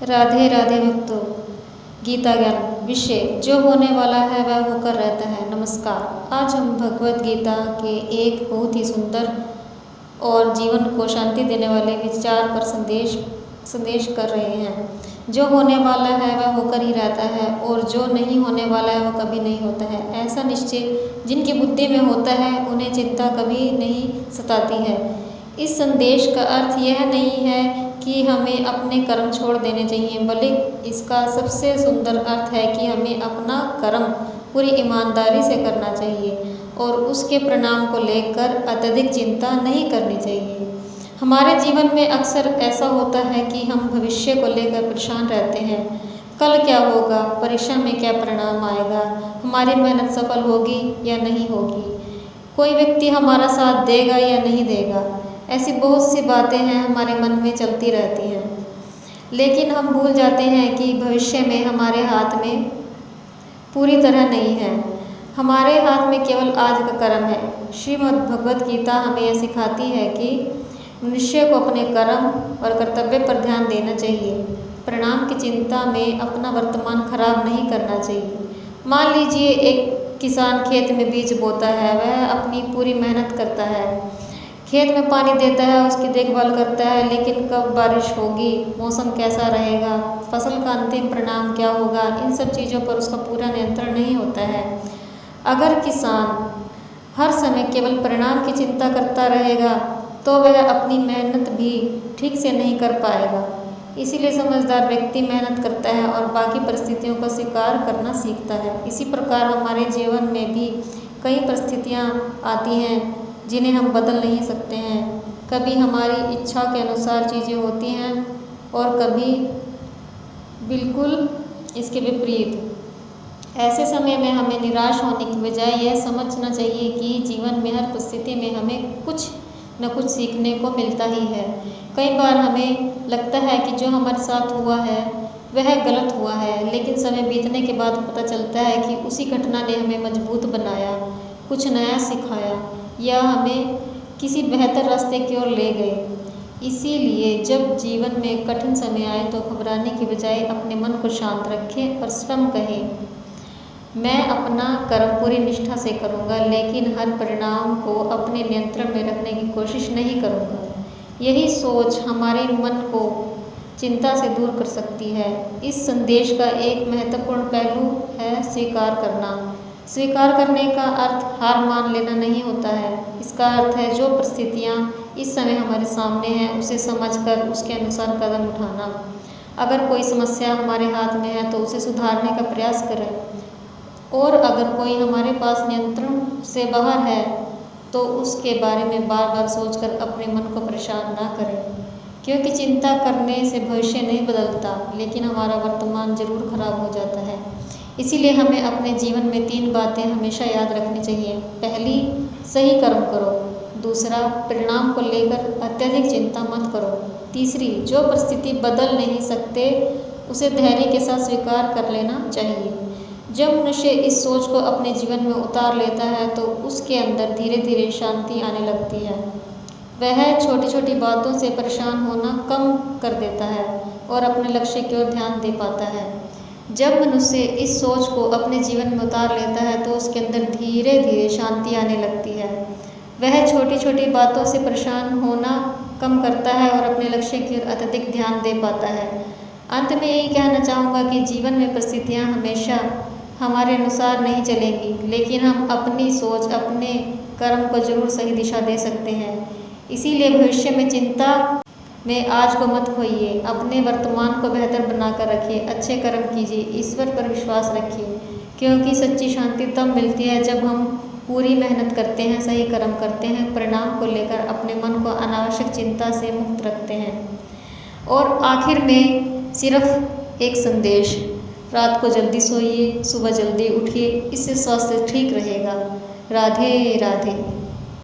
राधे राधे भक्तों। गीता ज्ञान विषय जो होने वाला है वह होकर रहता है। नमस्कार। आज हम भगवत गीता के एक बहुत ही सुंदर और जीवन को शांति देने वाले विचार पर संदेश कर रहे हैं। जो होने वाला है वह होकर ही रहता है और जो नहीं होने वाला है वह कभी नहीं होता है। ऐसा निश्चय जिनकी बुद्धि में होता है उन्हें चिंता कभी नहीं सताती है। इस संदेश का अर्थ यह नहीं है कि हमें अपने कर्म छोड़ देने चाहिए, बल्कि इसका सबसे सुंदर अर्थ है कि हमें अपना कर्म पूरी ईमानदारी से करना चाहिए और उसके परिणाम को लेकर अत्यधिक चिंता नहीं करनी चाहिए। हमारे जीवन में अक्सर ऐसा होता है कि हम भविष्य को लेकर परेशान रहते हैं। कल क्या होगा, परीक्षा में क्या परिणाम आएगा, हमारी मेहनत सफल होगी या नहीं होगी, कोई व्यक्ति हमारा साथ देगा या नहीं देगा। ऐसी बहुत सी बातें हैं हमारे मन में चलती रहती हैं, लेकिन हम भूल जाते हैं कि भविष्य में हमारे हाथ में पूरी तरह नहीं है। हमारे हाथ में केवल आज का कर्म है। श्रीमद् भगवत गीता हमें यह सिखाती है कि मनुष्य को अपने कर्म और कर्तव्य पर ध्यान देना चाहिए। परिणाम की चिंता में अपना वर्तमान खराब नहीं करना चाहिए। मान लीजिए एक किसान खेत में बीज बोता है, वह अपनी पूरी मेहनत करता है, खेत में पानी देता है, उसकी देखभाल करता है, लेकिन कब बारिश होगी, मौसम कैसा रहेगा, फसल का अंतिम परिणाम क्या होगा, इन सब चीज़ों पर उसका पूरा नियंत्रण नहीं होता है। अगर किसान हर समय केवल परिणाम की चिंता करता रहेगा तो वह अपनी मेहनत भी ठीक से नहीं कर पाएगा। इसीलिए समझदार व्यक्ति मेहनत करता है और बाकी परिस्थितियों को स्वीकार करना सीखता है। इसी प्रकार हमारे जीवन में भी कई परिस्थितियाँ आती हैं जिन्हें हम बदल नहीं सकते हैं। कभी हमारी इच्छा के अनुसार चीज़ें होती हैं और कभी बिल्कुल इसके विपरीत। ऐसे समय में हमें निराश होने की बजाय यह समझना चाहिए कि जीवन में हर परिस्थिति में हमें कुछ न कुछ सीखने को मिलता ही है। कई बार हमें लगता है कि जो हमारे साथ हुआ है वह गलत हुआ है, लेकिन समय बीतने के बाद पता चलता है कि उसी घटना ने हमें मजबूत बनाया, कुछ नया सिखाया या हमें किसी बेहतर रास्ते की ओर ले गए। इसीलिए जब जीवन में कठिन समय आए तो घबराने की बजाय अपने मन को शांत रखें और स्वयं कहें, मैं अपना कर्म पूरी निष्ठा से करूँगा, लेकिन हर परिणाम को अपने नियंत्रण में रखने की कोशिश नहीं करूँगा। यही सोच हमारे मन को चिंता से दूर कर सकती है। इस संदेश का एक महत्वपूर्ण पहलू है स्वीकार करना। स्वीकार करने का अर्थ हार मान लेना नहीं होता है। इसका अर्थ है जो परिस्थितियाँ इस समय हमारे सामने हैं उसे समझकर उसके अनुसार कदम उठाना। अगर कोई समस्या हमारे हाथ में है तो उसे सुधारने का प्रयास करें, और अगर कोई हमारे पास नियंत्रण से बाहर है तो उसके बारे में बार बार सोचकर अपने मन को परेशान ना करें, क्योंकि चिंता करने से भविष्य नहीं बदलता, लेकिन हमारा वर्तमान जरूर खराब हो जाता है। इसीलिए हमें अपने जीवन में 3 बातें हमेशा याद रखनी चाहिए। पहली, सही कर्म करो। दूसरा, परिणाम को लेकर अत्यधिक चिंता मत करो। तीसरी, जो परिस्थिति बदल नहीं सकते उसे धैर्य के साथ स्वीकार कर लेना चाहिए। जब मनुष्य इस सोच को अपने जीवन में उतार लेता है तो उसके अंदर धीरे धीरे शांति आने लगती है। वह छोटी छोटी बातों से परेशान होना कम कर देता है और अपने लक्ष्य की ओर ध्यान दे पाता है। जब मनुष्य इस सोच को अपने जीवन में उतार लेता है तो उसके अंदर धीरे धीरे शांति आने लगती है। वह छोटी छोटी बातों से परेशान होना कम करता है और अपने लक्ष्य की ओर अत्यधिक ध्यान दे पाता है। अंत में यही कहना चाहूँगा कि जीवन में परिस्थितियाँ हमेशा हमारे अनुसार नहीं चलेंगी, लेकिन हम अपनी सोच, अपने कर्म को जरूर सही दिशा दे सकते हैं। इसीलिए भविष्य में चिंता में आज को मत खोइए, अपने वर्तमान को बेहतर बनाकर रखिए, अच्छे कर्म कीजिए, ईश्वर पर विश्वास रखिए, क्योंकि सच्ची शांति तब मिलती है जब हम पूरी मेहनत करते हैं, सही कर्म करते हैं, परिणाम को लेकर अपने मन को अनावश्यक चिंता से मुक्त रखते हैं। और आखिर में सिर्फ एक संदेश, रात को जल्दी सोइए, सुबह जल्दी उठिए, इससे स्वास्थ्य ठीक रहेगा। राधे राधे।